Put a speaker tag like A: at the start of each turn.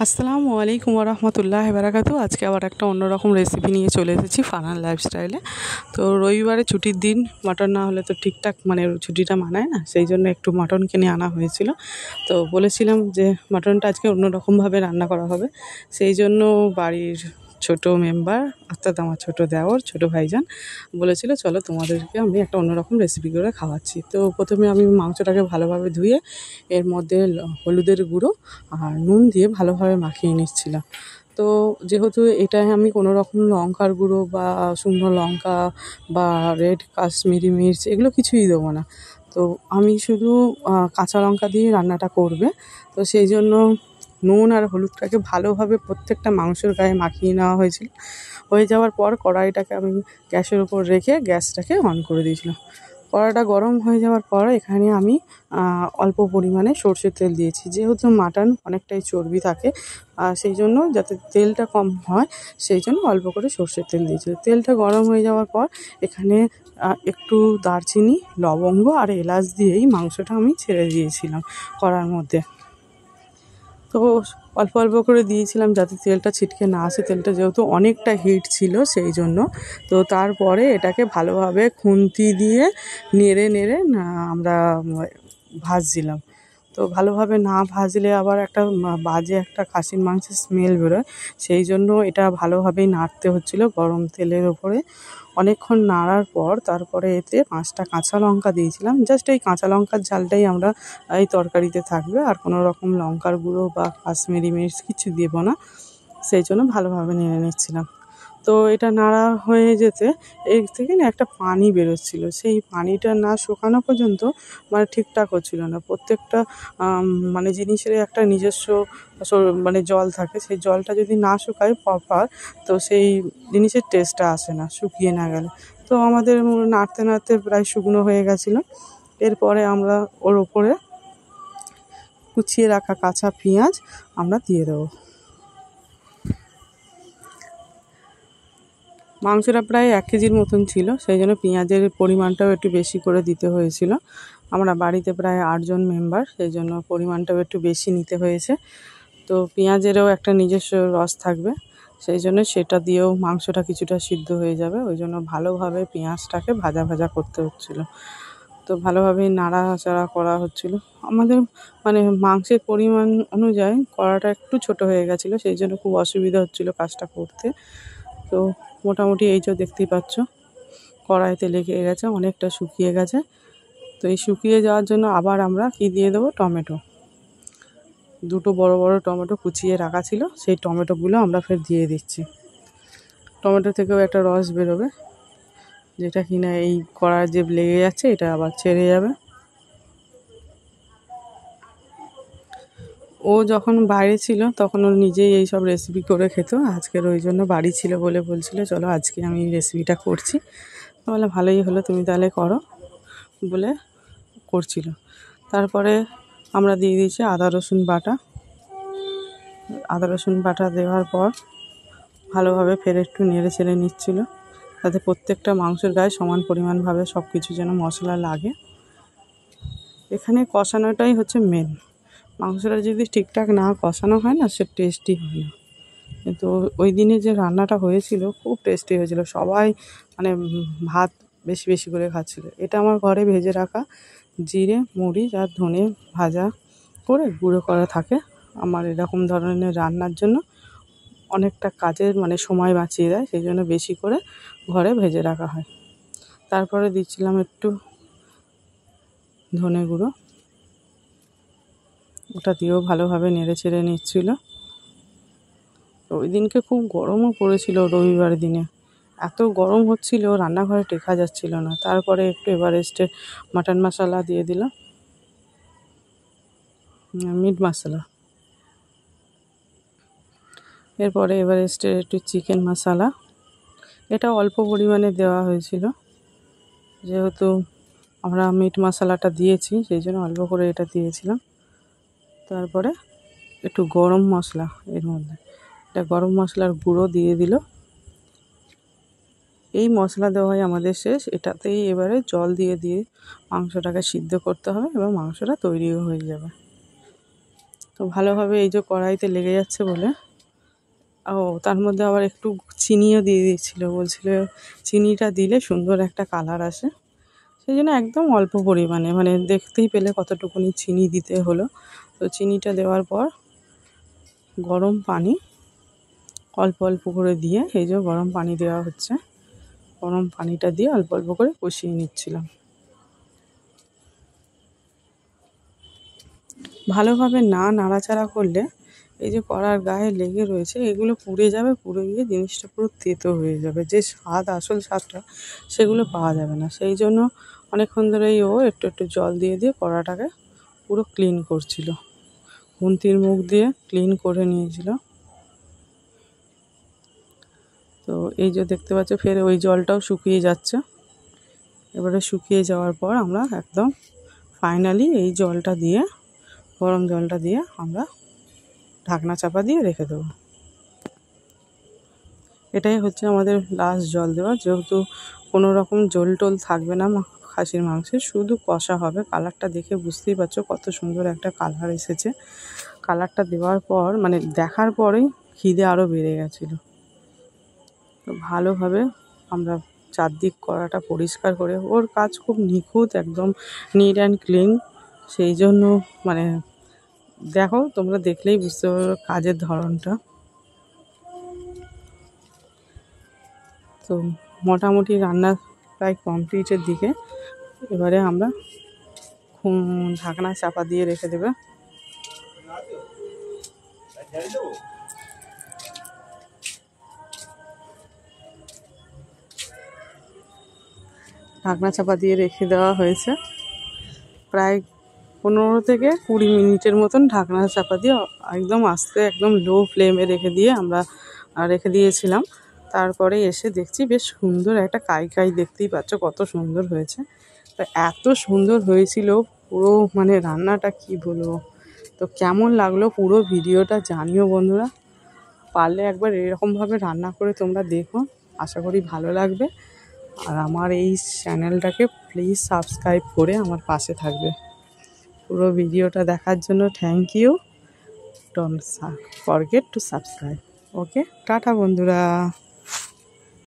A: আসসালামু আলাইকুম রহমতুল্লাহ বারাকাতু। আজকে আবার একটা অন্যরকম রেসিপি নিয়ে চলে এসেছি ফারহান লাইফস্টাইলে। তো রবিবারে ছুটির দিন মাটন না হলে তো ঠিকঠাক ছুটিটা মানায় না, সেই জন্য একটু মাটন কিনে আনা হয়েছিল। তো বলেছিলাম যে মাটনটা আজকে অন্যরকমভাবে রান্না করা হবে, সেই জন্য বাড়ির ছোট মেম্বার অর্থাৎ আমার ছোট দেওর ছোট ভাইজান বলেছিল চলো তোমাদেরকে আমি একটা অন্যরকম রেসিপি করে খাওয়াচ্ছি। তো প্রথমে আমি মাংসটাকে ভালোভাবে ধুয়ে এর মধ্যে হলুদের গুঁড়ো আর নুন দিয়ে ভালোভাবে মাখিয়ে নিচ্ছিলাম। তো যেহেতু এটায় আমি কোনো রকম লঙ্কার গুঁড়ো বা শুকনো লঙ্কা বা রেড কাশ্মীরি মির্চ এগুলো কিছুই দেবো না, তো আমি শুধু কাঁচা লঙ্কা দিয়ে রান্নাটা করবে। তো সেই জন্য নুন আর হলুদটাকে ভালোভাবে প্রত্যেকটা মাংসের গায়ে মাখিয়ে নেওয়া হয়েছিল। হয়ে যাওয়ার পর কড়াইটাকে আমি গ্যাসের উপর রেখে গ্যাসটাকে অন করে দিয়েছিলাম। কড়াইটা গরম হয়ে যাওয়ার পর এখানে আমি অল্প পরিমাণে সরষের তেল দিয়েছি। যেহেতু মাটন অনেকটাই চর্বি থাকে, সেই জন্য যাতে তেলটা কম হয় সেই জন্য অল্প করে সরষের তেল দিয়েছি। তেলটা গরম হয়ে যাওয়ার পর এখানে একটু দারচিনি, লবঙ্গ আর এলাচ দিয়েই মাংসটা আমি ছেড়ে দিয়েছিলাম কড়ার মধ্যে। তো অল্প অল্প করে দিয়েছিলাম যাতে তেলটা ছিটকে না আসে, তেলটা যেহেতু অনেকটা হিট ছিল সেই জন্য। তো তারপরে এটাকে ভালোভাবে খুন্তি দিয়ে নেড়ে নেড়ে আমরা ভাজছিলাম। তো ভালোভাবে না ভাজলে আবার একটা বাজে একটা খাসির মাংসের স্মেল বেরোয়, সেই জন্য এটা ভালোভাবেই নাড়তে হচ্ছিলো গরম তেলের ওপরে। অনেকক্ষণ নাড়ার পর তারপরে এতে 5টা কাঁচা লঙ্কা দিয়েছিলাম। জাস্ট এই কাঁচা লঙ্কার ঝালটাই আমরা এই তরকারিতে থাকবে, আর কোনো রকম লঙ্কার গুঁড়ো বা কাশ্মীরি মির্চ কিছু দেবো না, সেই জন্য ভালোভাবে নেড়ে নিচ্ছিলাম। তো এটা নাড়া হয়ে যেতে এর থেকে না একটা পানি বেরোচ্ছিলো, সেই পানিটা না শুকানো পর্যন্ত ঠিকঠাক হচ্ছিল না। প্রত্যেকটা জিনিসেরই একটা নিজস্ব জল থাকে, সেই জলটা যদি না শুকায় প্রপার তো সেই জিনিসের টেস্টটা আসে না শুকিয়ে না গেলে। তো আমাদের নাড়তে নাড়তে প্রায় শুকনো হয়ে গেছিলো। এরপরে আমরা ওর ওপরে কুচিয়ে রাখা কাঁচা পেঁয়াজ আমরা দিয়ে দেবো। মাংসটা প্রায় 1 কেজির মতন ছিল, সেই জন্য পেঁয়াজের পরিমাণটাও একটু বেশি করে দিতে হয়েছিল। আমরা বাড়িতে প্রায় 8 জন মেম্বার, সেই জন্য পরিমাণটাও একটু বেশি নিতে হয়েছে। তো পেঁয়াজেরও একটা নিজস্ব রস থাকবে, সেই জন্য সেটা দিয়েও মাংসটা কিছুটা সিদ্ধ হয়ে যাবে, ওই জন্য ভালোভাবে পেঁয়াজটাকে ভাজা ভাজা করতে হচ্ছিলো। তো ভালোভাবেই নাড়াচাড়া করা হচ্ছিলো। আমাদের মাংসের পরিমাণ অনুযায়ী কড়াটা একটু ছোট হয়ে গেছিলো, সেই জন্য খুব অসুবিধা হচ্ছিলো কাজটা করতে। তো মোটামুটি এই যে দেখতেই পাচ্ছ কড়াইতে লেগে গেছে, অনেকটা শুকিয়ে গেছে। তো এই শুকিয়ে যাওয়ার জন্য আবার আমরা কি দিয়ে দেবো, টমেটো। 2টো বড় বড় টমেটো কুচিয়ে রাখা ছিল, সেই টমেটোগুলো আমরা ফের দিয়ে দিচ্ছি। টমেটো থেকেও একটা রস বেরোবে, যেটা কিনা এই কড়াই যে লেগে যাচ্ছে এটা আবার ছেড়ে যাবে। ও যখন বাইরে ছিল তখন ও নিজেই এই সব রেসিপি করে খেত, আজকের ওই জন্য বাড়ি ছিল বলে বলছিল চলো আজকে আমি এই রেসিপিটা করছি। বলে ভালোই হলো, তুমি তাহলে করো বলে করছিল। তারপরে আমরা দিয়ে দিয়েছি আদা রসুন বাটা। আদা রসুন বাটা দেওয়ার পর ভালোভাবে ফের একটু নেড়ে চেড়ে নিচ্ছিল, যাতে প্রত্যেকটা মাংসের গায়ে সমান পরিমাণভাবে সব কিছু যেন মশলা লাগে। এখানে কষানোটাই হচ্ছে মেন, মাংসটা যদি ঠিকঠাক না কষানো হয় না সে টেস্টি হয় না। কিন্তু ওই দিনে যে রান্নাটা হয়েছিল খুব টেস্টি হয়েছিল, সবাই ভাত বেশি বেশি করে খাচ্ছিল। এটা আমার ঘরে ভেজে রাখা জিরে, মরিচ আর ধনে ভাজা করে গুঁড়ো করা থাকে। আমার এরকম ধরনের রান্নার জন্য অনেকটা কাজের সময় বাঁচিয়ে দেয়, সেই জন্য বেশি করে ঘরে ভেজে রাখা হয়। তারপরে দিচ্ছিলাম একটু ধনে গুঁড়ো, ওটা দিয়েও ভালোভাবে নেড়ে চেড়ে নিচ্ছিল। ওই দিনকে খুব গরমও পড়েছিল, রবিবার দিনে এত গরম হচ্ছিল রান্নাঘরে টেকা যাচ্ছিল না। তারপরে একটু এভারেস্টের মাটন মশলা দিয়ে দিলাম, মিট মশলা। এরপরে এভারেস্টের একটু চিকেন মশলা, এটা অল্প পরিমাণে দেওয়া হয়েছিল, যেহেতু আমরা মিট মশলাটা দিয়েছি সেই জন্য অল্প করে এটা দিয়েছিলাম। তারপরে একটু গরম মশলা এর মধ্যে, এটা গরম মশলার গুঁড়ো দিয়ে দিল। এই মশলা দেওয়াই আমাদের শেষ, এটাতেই এবারে জল দিয়ে দিয়ে মাংসটাকে সিদ্ধ করতে হবে এবং মাংসটা তৈরিও হয়ে যাবে। তো ভালোভাবে এই যে কড়াইতে লেগে যাচ্ছে বলে ও তার মধ্যে আবার একটু চিনিও দিয়ে দিয়েছিল, বলছিল চিনিটা দিলে সুন্দর একটা কালার আসে। সেই জন্য একদম অল্প পরিমাণে, মানে দেখতেই পেলে কতটুকুনি চিনি দিতে হলো। তো চিনিটা দেওয়ার পর গরম পানি অল্প অল্প করে দিয়ে, এই যে গরম পানি দেওয়া হচ্ছে, গরম পানিটা দিয়ে অল্প অল্প করে কষিয়ে নিচ্ছিলাম। ভালোভাবে না নাড়াচাড়া করলে এই যে কড়ার গায়ে লেগে রয়েছে এগুলো পুড়ে যাবে, পুড়ে গিয়ে জিনিসটা পুরো তেতো হয়ে যাবে, যে স্বাদ আসল স্বাদটা সেগুলো পাওয়া যাবে না। সেই জন্য অনেকক্ষণ ধরেই ও একটু একটু জল দিয়ে দিয়ে কড়াটাকে পুরো ক্লিন করছিল, খুন্তির মুখ দিয়ে ক্লিন করে নিয়েছিল। তো এই যে দেখতে পাচ্ছ ফের ওই জলটাও শুকিয়ে যাচ্ছে। এবারে শুকিয়ে যাওয়ার পর আমরা একদম ফাইনালি এই জলটা দিয়ে, গরম জলটা দিয়ে আমরা ঢাকনা চাপা দিয়ে রেখে দেবো। এটাই হচ্ছে আমাদের লাস্ট জল দেওয়া, যেহেতু কোনো রকম ঝোল টোল থাকবে না খাসির মাংসে, শুধু কষা হবে। কালারটা দেখে বুঝতেই পারছো কত সুন্দর একটা কালার এসেছে। কালারটা দেওয়ার পর মানে দেখার পরেই খিদে আরও বেড়ে গেছিলো। তো ভালোভাবে আমরা চারদিক কড়াটা পরিষ্কার করে, ওর কাজ খুব নিখুঁত, একদম নিট অ্যান্ড ক্লিন। সেই জন্য মানে দেখো, তোমরা দেখলেই বুঝতে পারবে কাজের ধরনটা। তো মোটামুটি রান্না প্রায় কমপ্লিটের দিকে। এবারে আমরা ঢাকনা চাপা দিয়ে রেখে দেবে। ঢাকনা চাপা দিয়ে রেখে দেওয়া হয়েছে প্রায় 15 থেকে 20 মিনিটের মতন। ঢাকনা চাপা দিয়ে একদম আস্তে, একদম লো ফ্লেমে রেখে দিয়েছিলাম। তারপরে এসে দেখছি বেশ সুন্দর একটা কাই দেখতেই পাচ্ছ কত সুন্দর হয়েছে। তো এত সুন্দর হয়েছিল পুরো, মানে রান্নাটা কি বলবো। তো কেমন লাগলো পুরো ভিডিওটা জানিও বন্ধুরা। পারলে একবার এরকমভাবে রান্না করে তোমরা দেখো, আশা করি ভালো লাগবে। আর আমার এই চ্যানেলটাকে প্লিজ সাবস্ক্রাইব করে আমার পাশে থাকবে। পুরো ভিডিওটা দেখার জন্য thank you. Don't forget to subscribe. Okay, টাটা বন্ধুরা।